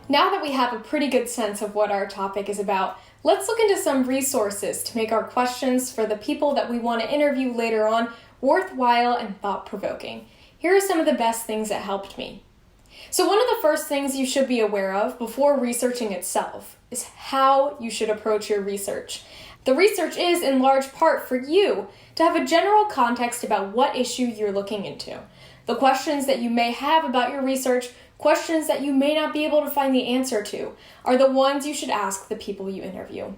Now that we have a pretty good sense of what our topic is about, let's look into some resources to make our questions for the people that we want to interview later on worthwhile and thought-provoking. Here are some of the best things that helped me. So one of the first things you should be aware of before researching itself is how you should approach your research. The research is in large part for you to have a general context about what issue you're looking into. The questions that you may have about your research, questions that you may not be able to find the answer to, are the ones you should ask the people you interview.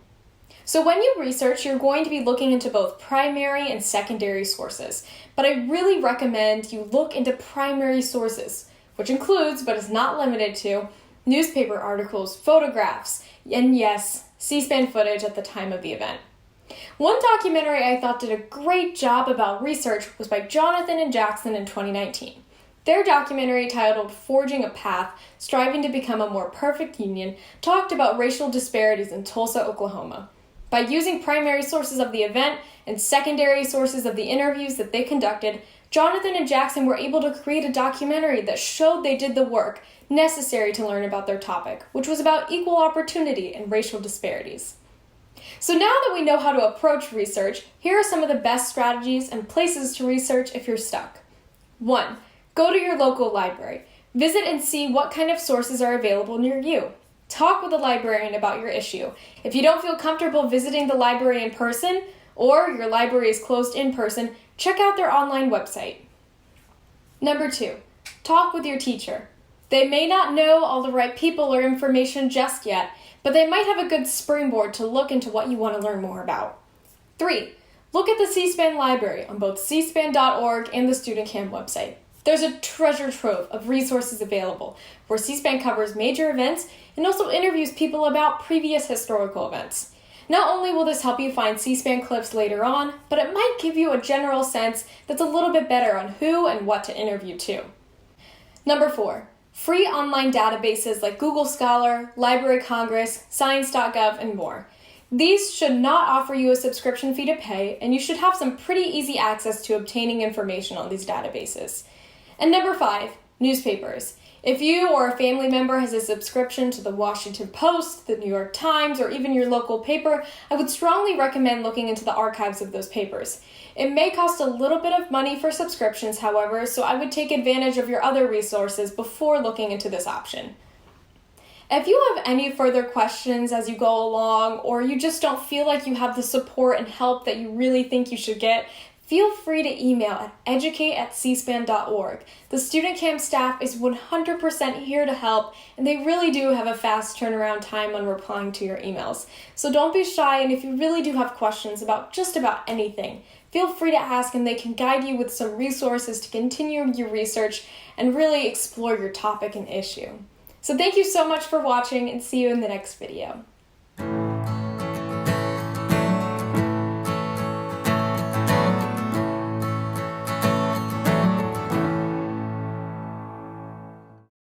So when you research, you're going to be looking into both primary and secondary sources, but I really recommend you look into primary sources, which includes, but is not limited to, newspaper articles, photographs, and yes, C-SPAN footage at the time of the event. One documentary I thought did a great job about research was by Jonathan and Jackson in 2019. Their documentary, titled Forging a Path, Striving to Become a More Perfect Union, talked about racial disparities in Tulsa, Oklahoma. By using primary sources of the event and secondary sources of the interviews that they conducted, Jonathan and Jackson were able to create a documentary that showed they did the work necessary to learn about their topic, which was about equal opportunity and racial disparities. So now that we know how to approach research, here are some of the best strategies and places to research if you're stuck. 1. Go to your local library. Visit and see what kind of sources are available near you. Talk with a librarian about your issue. If you don't feel comfortable visiting the library in person, or your library is closed in person, check out their online website. Number 2, talk with your teacher. They may not know all the right people or information just yet, but they might have a good springboard to look into what you want to learn more about. 3, look at the C-SPAN library on both cspan.org and the StudentCam website. There's a treasure trove of resources available, where C-SPAN covers major events and also interviews people about previous historical events. Not only will this help you find C-SPAN clips later on, but it might give you a general sense that's a little bit better on who and what to interview too. Number 4, free online databases like Google Scholar, Library of Congress, Science.gov, and more. These should not offer you a subscription fee to pay, and you should have some pretty easy access to obtaining information on these databases. And number 5, newspapers. If you or a family member has a subscription to the Washington Post, the New York Times, or even your local paper, I would strongly recommend looking into the archives of those papers. It may cost a little bit of money for subscriptions, however, so I would take advantage of your other resources before looking into this option. If you have any further questions as you go along, or you just don't feel like you have the support and help that you really think you should get, feel free to email at educate@cspan.org. The StudentCam staff is 100% here to help, and they really do have a fast turnaround time on replying to your emails. So don't be shy, and if you really do have questions about just about anything, feel free to ask, and they can guide you with some resources to continue your research and really explore your topic and issue. So thank you so much for watching, and see you in the next video.